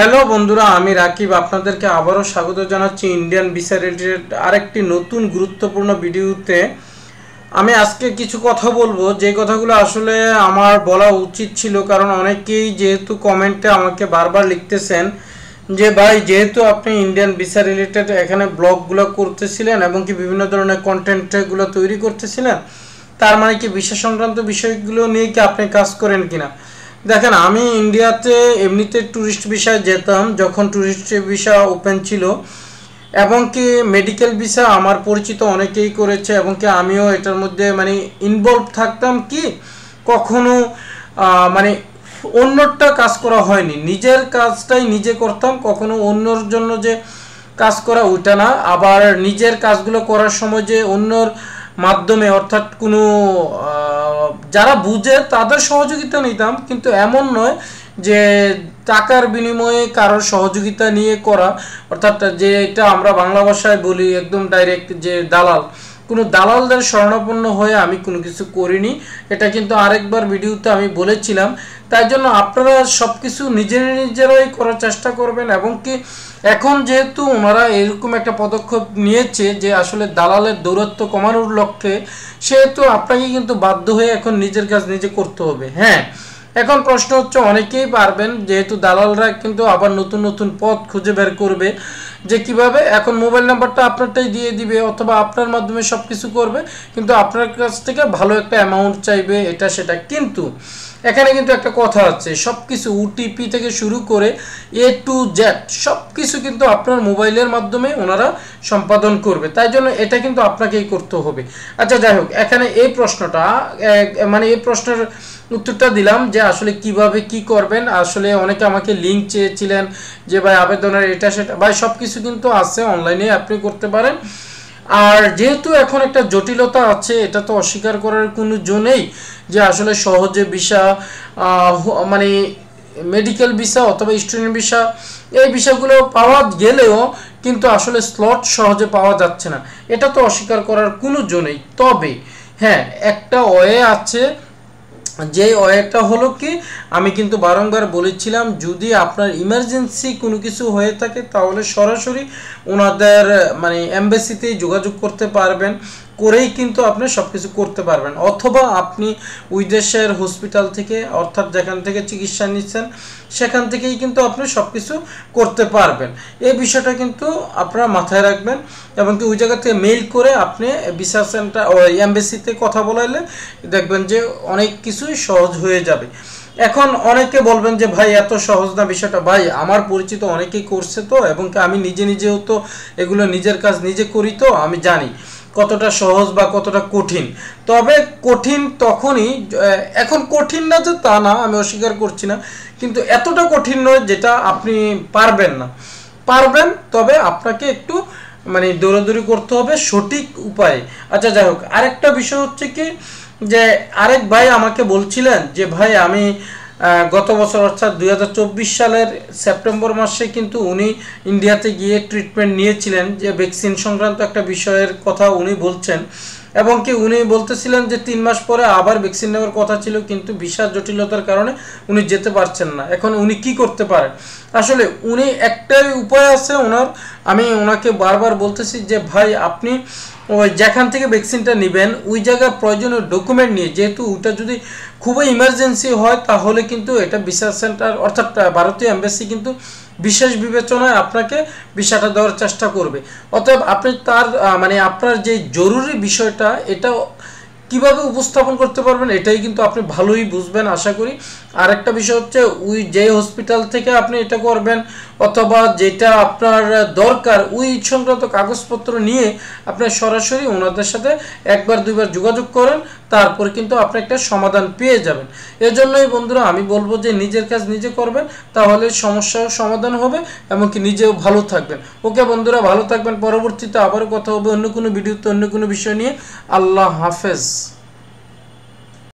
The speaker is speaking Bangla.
হ্যালো বন্ধুরা, আমি রাকিব আপনাদেরকে আবারও স্বাগত জানাচ্ছি ইন্ডিয়ান ভিসা রিলেটেড আরেকটি নতুন গুরুত্বপূর্ণ ভিডিওতে। আমি আজকে কিছু কথা বলবো, যে কথাগুলো আসলে আমার বলা উচিত ছিল, কারণ অনেকেই যেহেতু কমেন্টে আমাকে বারবার লিখতেছেন যে ভাই, যেহেতু আপনি ইন্ডিয়ান ভিসা রিলেটেড এখানে ব্লগগুলো করতেছিলেন এবং কি বিভিন্ন ধরনের কন্টেন্টগুলো তৈরি করতেছিলেন, তার মানে কি ভিসা সংক্রান্ত বিষয়গুলো নিয়ে কি আপনি কাজ করেন কিনা। দেখেন, আমি ইন্ডিয়াতে এমনিতে ট্যুরিস্ট ভিসায় যেতাম যখন ট্যুরিস্ট ভিসা ওপেন ছিল, এবং কি মেডিকেল ভিসা আমার পরিচিত অনেকেই করেছে, এবং কি আমিও এটার মধ্যে মানে ইনভলভ থাকতাম। কি কখনো মানে অন্যটা কাজ করা হয়নি, নিজের কাজটাই নিজে করতাম, কখনো অন্যর জন্য যে কাজ করা ওইটা না। আবার নিজের কাজগুলো করার সময় যে অন্যর মাধ্যমে, অর্থাৎ কোনো যারা বুঝে তাদের সহযোগিতা নিতাম, কিন্তু এমন নয় যে টাকার বিনিময়ে কারোর সহযোগিতা নিয়ে করা, অর্থাৎ যে এটা আমরা বাংলা ভাষায় বলি একদম ডাইরেক্ট যে দালাল। কোনো দালালদের শরণাপন্ন হয়ে আমি কোনো কিছু করিনি, এটা কিন্তু আরেকবার ভিডিওতে আমি বলেছিলাম। তাই জন্য আপনারা সব কিছু নিজেরাই করার চেষ্টা করবেন, এবং কি এখন যেহেতু ওনারা এরকম একটা পদক্ষেপ নিয়েছে যে আসলে দালালের দৌরত্ব কমানোর লক্ষ্যে, সেহেতু আপনাকে কিন্তু বাধ্য হয়ে এখন নিজের কাজ নিজে করতে হবে। হ্যাঁ, এখন প্রশ্ন হচ্ছে অনেকেই পারবেন, যেহেতু দালালরা কিন্তু আবার নতুন নতুন পথ খুঁজে বের করবে যে কিভাবে এখন মোবাইল নাম্বারটা আপনারটাই দিয়ে দিবে, অথবা আপনার মাধ্যমে সব কিছু করবে, কিন্তু আপনার কাছ থেকে ভালো একটা অ্যামাউন্ট চাইবে, এটা সেটা। কিন্তু এখানে কিন্তু একটা কথা আছে, সব কিছু ওটিপি থেকে শুরু করে A to Z সব কিছু কিন্তু আপনার মোবাইলের মাধ্যমে ওনারা সম্পাদন করবে। তাই জন্য এটা কিন্তু আপনাকেই করতে হবে। আচ্ছা, যাই হোক, এখানে এই প্রশ্নটা মানে এই প্রশ্নের উত্তরটা দিলাম যে আসলে কিভাবে কি করবেন। আসলে অনেকে আমাকে লিঙ্ক চেয়েছিলেন যে ভাই আবেদনের এটা সেটা, ভাই সব কিছু কিন্তু আছে অনলাইনে, আপনি করতে পারেন। আর যেহেতু এখন একটা জটিলতা আছে, এটা তো অস্বীকার করার কোনো জো নেই যে আসলে সহজে ভিসা মানে মেডিকেল ভিসা অথবা স্টুডেন্ট ভিসা, এই ভিসাগুলো পাওয়া গেলেও কিন্তু আসলে স্লট সহজে পাওয়া যাচ্ছে না, এটা তো অস্বীকার করার কোনো জো নেই। তবে হ্যাঁ, একটা ওয়ে আছে, যে ওয়েটা হলো কি, আমি কিন্তু বারংবার বলেছিলাম, যদি আপনার ইমার্জেন্সি কোনো কিছু হয়ে থাকে তাহলে সরাসরি ওনাদের মানে এমবাসিতেই যোগাযোগ করতে পারবেন, করেই কিন্তু আপনি সব কিছু করতে পারবেন। অথবা আপনি ওই দেশের হসপিটাল থেকে, অর্থাৎ যেখান থেকে চিকিৎসা নিচ্ছেন সেখান থেকেই কিন্তু আপনি সব কিছু করতে পারবেন। এই বিষয়টা কিন্তু আপনারা মাথায় রাখবেন, এবং কি ওই জায়গা থেকে মেইল করে আপনি ভিসা সেন্টার ওই এমবাসিতে কথা বলাইলে দেখবেন যে অনেক কিছুই সহজ হয়ে যাবে। এখন অনেকে বলবেন যে ভাই এত সহজ না বিষয়টা। ভাই, আমার পরিচিত অনেকেই করছে তো, এবং আমি নিজেও তো এগুলো নিজের কাজ নিজে করি, তো আমি জানি কতটা সহজ বা কতটা কঠিন। তবে কঠিন তখনই, এখন কঠিন না যে তা না, আমি অস্বীকার করছি না, কিন্তু এতটা কঠিন নয় যেটা আপনি পারবেন না। পারবেন, তবে আপনাকে একটু মানে দৌড়াদৌড়ি করতে হবে সঠিক উপায়ে। আচ্ছা, যাই হোক, আরেকটা বিষয় হচ্ছে কি, যে আরেক ভাই আমাকে বলছিলেন যে ভাই আমি গত বছর অর্থাৎ 2024 সালের সেপ্টেম্বর মাসে কিন্তু উনি ইন্ডিয়াতে গিয়ে ট্রিটমেন্ট নিয়েছিলেন, যে ভ্যাকসিন সংক্রান্ত একটা বিষয়ের কথা উনি বলছেন, এবং কি উনি বলতেছিলেন যে 3 মাস পরে আবার ভ্যাকসিন নেওয়ার কথা ছিল, কিন্তু ভিসার জটিলতার কারণে উনি যেতে পারছেন না। এখন উনি কি করতে পারেন? আসলে উনি একটাই উপায় আছে ওনার, আমি ওনাকে বারবার বলতেছি যে ভাই আপনি ওই যেখান থেকে ভ্যাকসিনটা নেবেন ওই জায়গার প্রয়োজনীয় ডকুমেন্ট নিয়ে, যেহেতু ওটা যদি খুবই ইমার্জেন্সি হয় তাহলে কিন্তু এটা ভিসা সেন্টার অর্থাৎ ভারতীয় এম্বাসি কিন্তু বিশেষ বিবেচনায় আপনাকে ভিসাটা দেওয়ার চেষ্টা করবে। অতএব আপনি তার মানে আপনার যে জরুরি বিষয়টা এটা কিভাবে উপস্থাপন করতে পারবেন এটাই কিন্তু আপনি ভালোই বুঝবেন আশা করি। আরেকটা বিষয় হচ্ছে, ওই যে হসপিটাল থেকে আপনি এটা করবেন অথবা যেটা আপনার দরকার ওই সংক্রান্ত কাগজপত্র নিয়ে আপনি সরাসরি ওনাদের সাথে একবার দুইবার যোগাযোগ করেন, তারপর কিন্তু আপনি একটা সমাধান পেয়ে যাবেন। এজন্যই বন্ধুরা আমি বলবো যে নিজের কাজ নিজে করবেন, তাহলে সমস্যাও সমাধান হবে এবং কি নিজেও ভালো থাকবেন। ওকে বন্ধুরা, ভালো থাকবেন। পরবর্তীতে আবারও কথা হবে অন্য কোনো ভিডিওতে অন্য কোনো বিষয় নিয়ে। আল্লাহ হাফেজ।